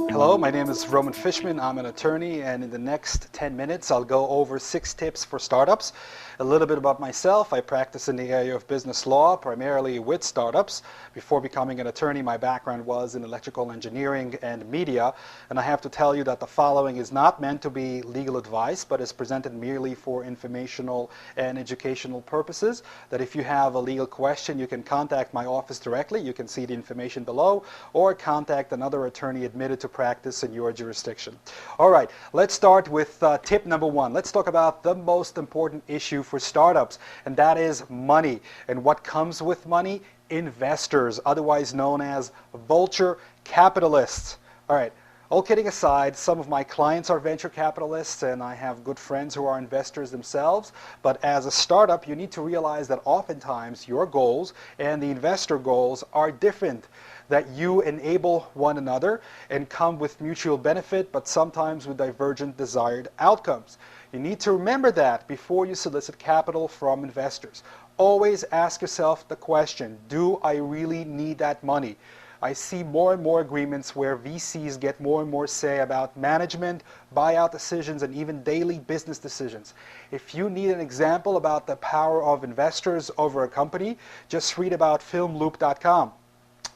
Hello, my name is Roman Fishman. I'm an attorney, and in the next 10 minutes, I'll go over 6 tips for startups. A little bit about myself. I practice in the area of business law, primarily with startups. Before becoming an attorney, my background was in electrical engineering and media, and I have to tell you that the following is not meant to be legal advice, but is presented merely for informational and educational purposes. That if you have a legal question, you can contact my office directly. You can see the information below, or contact another attorney admitted to practice in your jurisdiction. All right, let's start with tip number 1. Let's talk about the most important issue for startups, and that is money. And what comes with money? Investors, otherwise known as vulture capitalists. All right, all kidding aside, some of my clients are venture capitalists, and I have good friends who are investors themselves. But as a startup, you need to realize that oftentimes your goals and the investor goals are different, that you enable one another and come with mutual benefit, but sometimes with divergent desired outcomes. You need to remember that before you solicit capital from investors. Always ask yourself the question, do I really need that money? I see more and more agreements where VCs get more and more say about management, buyout decisions, and even daily business decisions. If you need an example about the power of investors over a company, just read about filmloop.com.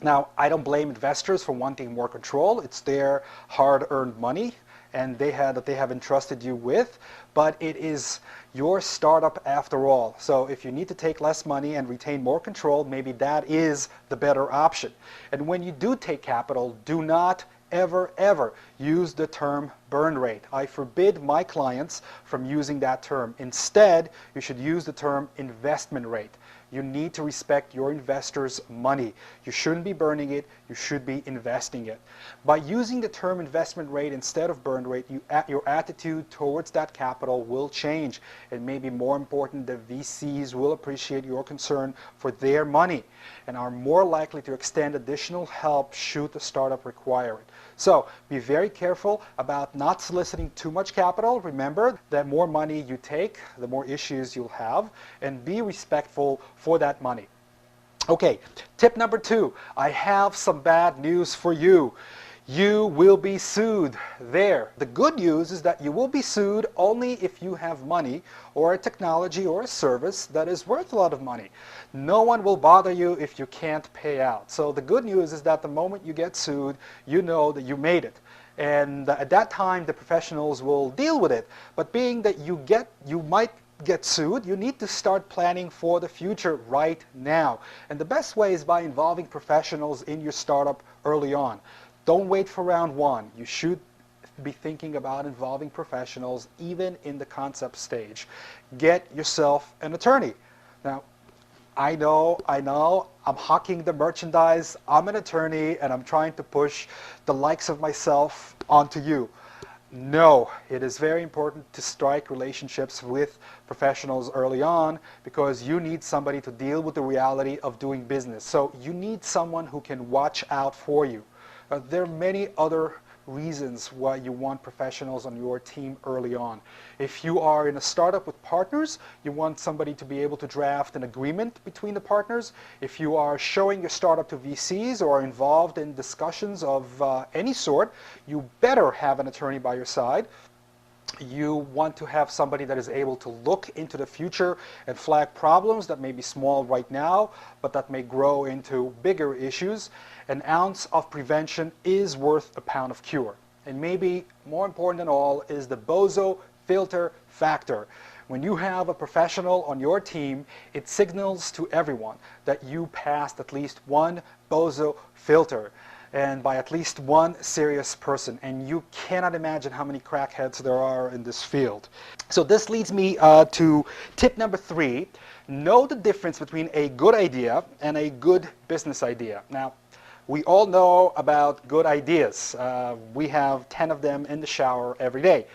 Now, I don't blame investors for wanting more control. It's their hard-earned money and they have entrusted you with, but it is your startup after all. So if you need to take less money and retain more control, maybe that is the better option. And when you do take capital, do not ever use the term burn rate. I forbid my clients from using that term. Instead, you should use the term investment rate. You need to respect your investors' money. You shouldn't be burning it, you should be investing it. By using the term investment rate instead of burn rate, your attitude towards that capital will change. And maybe more important, the VCs will appreciate your concern for their money and are more likely to extend additional help should the startup require it. So be very careful about not soliciting too much capital. Remember, the more money you take, the more issues you'll have, and be respectful for that money. Okay, tip number 2, I have some bad news for you. You will be sued. There. The good news is that you will be sued only if you have money or a technology or a service that is worth a lot of money. No one will bother you if you can't pay out. So the good news is that the moment you get sued, you know that you made it. And at that time, the professionals will deal with it. But being that you might get sued, you need to start planning for the future right now. And the best way is by involving professionals in your startup early on. Don't wait for round 1. You should be thinking about involving professionals even in the concept stage. Get yourself an attorney. Now, I know, I'm hawking the merchandise. I'm an attorney and I'm trying to push the likes of myself onto you. No, it is very important to strike relationships with professionals early on because you need somebody to deal with the reality of doing business. So you need someone who can watch out for you. There are many other reasons why you want professionals on your team early on. If you are in a startup with partners, you want somebody to be able to draft an agreement between the partners. If you are showing your startup to VCs or are involved in discussions of any sort, you better have an attorney by your side. You want to have somebody that is able to look into the future and flag problems that may be small right now, but that may grow into bigger issues. An ounce of prevention is worth a pound of cure. And maybe more important than all is the Bozo filter factor. When you have a professional on your team, it signals to everyone that you passed at least one Bozo filter, and by at least one serious person. And you cannot imagine how many crackheads there are in this field. So this leads me to tip number 3. Know the difference between a good idea and a good business idea. Now, we all know about good ideas. We have 10 of them in the shower every day.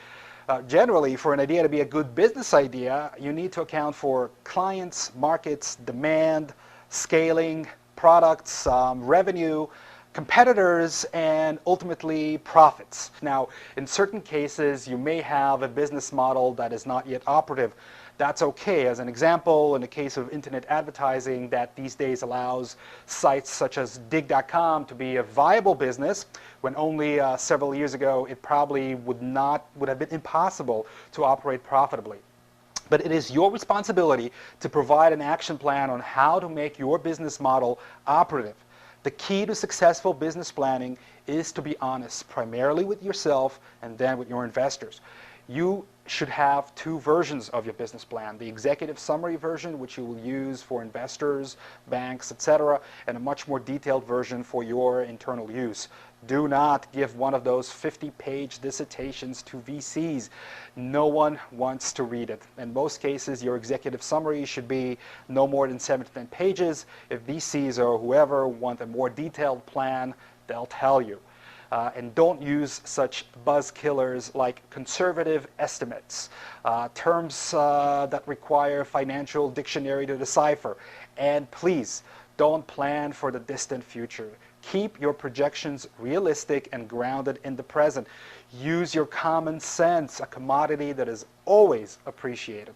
Generally, for an idea to be a good business idea, you need to account for clients, markets, demand, scaling, products, revenue, competitors, and ultimately profits. Now, in certain cases, you may have a business model that is not yet operative. that's okay. As an example, in the case of internet advertising that these days allows sites such as Digg.com to be a viable business, when only several years ago it probably would have been impossible to operate profitably. But it is your responsibility to provide an action plan on how to make your business model operative. The key to successful business planning is to be honest, primarily with yourself and then with your investors. You should have two versions of your business plan: the executive summary version, which you will use for investors, banks, etc., and a much more detailed version for your internal use. Do not give one of those 50-page dissertations to VCs. No one wants to read it. In most cases, your executive summary should be no more than 7 to 10 pages. If VCs or whoever want a more detailed plan, they'll tell you. And don't use such buzz killers like conservative estimates, terms that require financial dictionary to decipher. And please, don't plan for the distant future. Keep your projections realistic and grounded in the present. Use your common sense, a commodity that is always appreciated.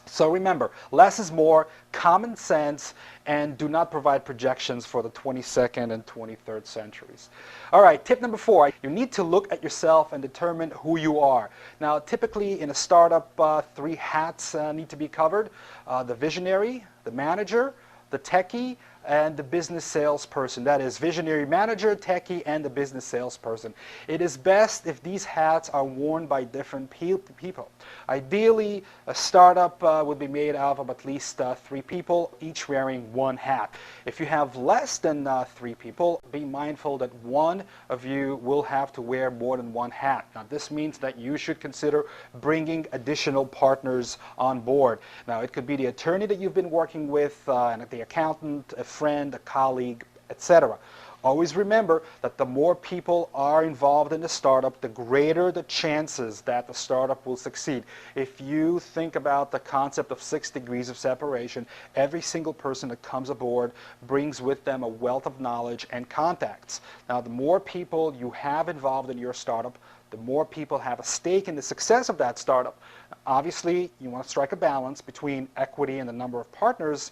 So remember, less is more, common sense, and do not provide projections for the 22nd and 23rd centuries. All right, tip number 4, you need to look at yourself and determine who you are. Now, typically in a startup, 3 hats need to be covered: the visionary, the manager, the techie, and the business salesperson. That is, visionary, manager, techie, and the business salesperson. It is best if these hats are worn by different people. Ideally, a startup would be made out of at least 3 people, each wearing 1 hat. If you have less than 3 people, be mindful that one of you will have to wear more than 1 hat. Now, this means that you should consider bringing additional partners on board. Now, it could be the attorney that you've been working with, and the accountant, a friend, a colleague, etc. Always remember that the more people are involved in the startup, the greater the chances that the startup will succeed. If you think about the concept of 6 degrees of separation, every single person that comes aboard brings with them a wealth of knowledge and contacts. Now, the more people you have involved in your startup, the more people have a stake in the success of that startup. Obviously, you want to strike a balance between equity and the number of partners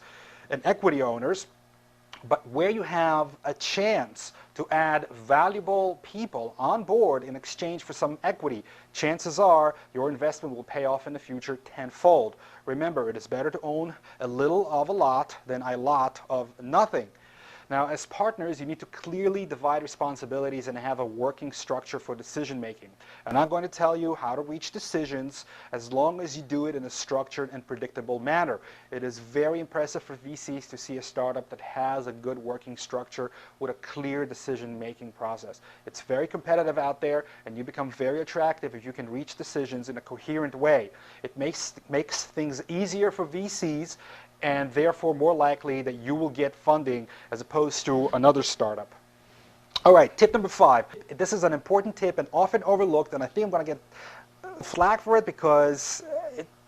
and equity owners. But where you have a chance to add valuable people on board in exchange for some equity, chances are your investment will pay off in the future tenfold. Remember, it is better to own a little of a lot than a lot of nothing. Now, as partners, you need to clearly divide responsibilities and have a working structure for decision making. I'm not going to tell you how to reach decisions as long as you do it in a structured and predictable manner. It is very impressive for VCs to see a startup that has a good working structure with a clear decision making process. It's very competitive out there, and you become very attractive if you can reach decisions in a coherent way. It makes things easier for VCs, and therefore more likely that you will get funding as opposed to another startup. All right, tip number 5. This is an important tip and often overlooked, and I think I'm going to get flack for it because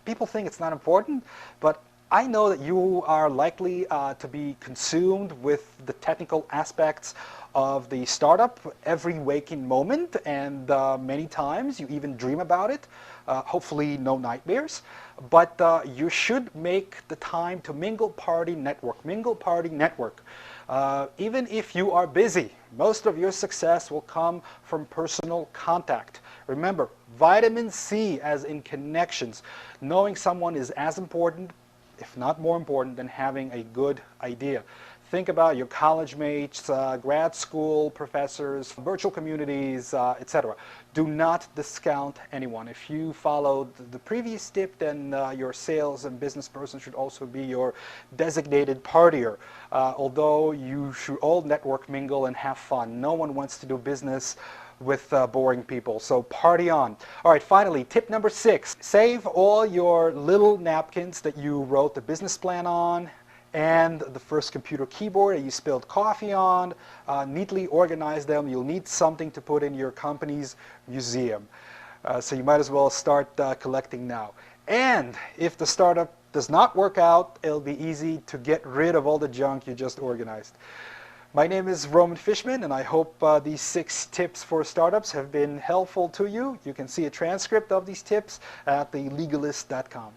people think it's not important, but I know that you are likely to be consumed with the technical aspects of the startup every waking moment, and many times you even dream about it. Hopefully no nightmares. But you should make the time to mingle, party, network. Mingle, party, network. Even if you are busy, most of your success will come from personal contact. Remember, vitamin C, as in connections. Knowing someone is as important, if not more important, than having a good idea. Think about your college mates, grad school professors, virtual communities, etc. Do not discount anyone. If you followed the previous tip, then your sales and business person should also be your designated partier. Although you should all network, mingle, and have fun. No one wants to do business with boring people, so party on. All right, finally, tip number 6. Save all your little napkins that you wrote the business plan on and the first computer keyboard that you spilled coffee on. Neatly organize them. You'll need something to put in your company's museum. So you might as well start collecting now. And if the startup does not work out, it'll be easy to get rid of all the junk you just organized. My name is Roman Fishman, and I hope these 6 tips for startups have been helpful to you. You can see a transcript of these tips at thelegalist.com.